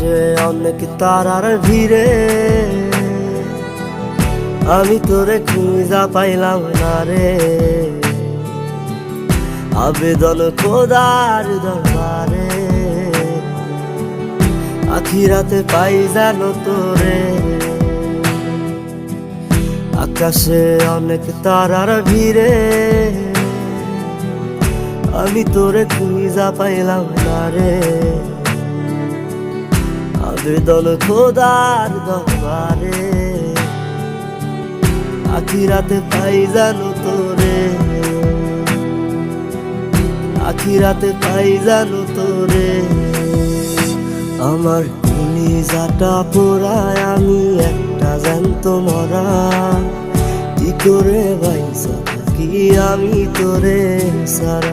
আকাশে অনেক তারার ভিড়ে আমি তোরে খুঁজা পাইলাম না রে। আবেদন খোদার দরবারে, আখিরাতে পাই জানো তোরে। আকাশে অনেক তারার ভিড়ে আমি তোরে খুঁজা পাইলাম না রে। আবেদন খোদার দরবারে, আখিরাতে পাই জানো তোরে। আখিরাতে পাই জানো তোরে। আমার কলিজাটা পোড়ায় আমি একটা জ্যান্ত মরা, কি করে বাইসা থাকি আমি তোরে সারা।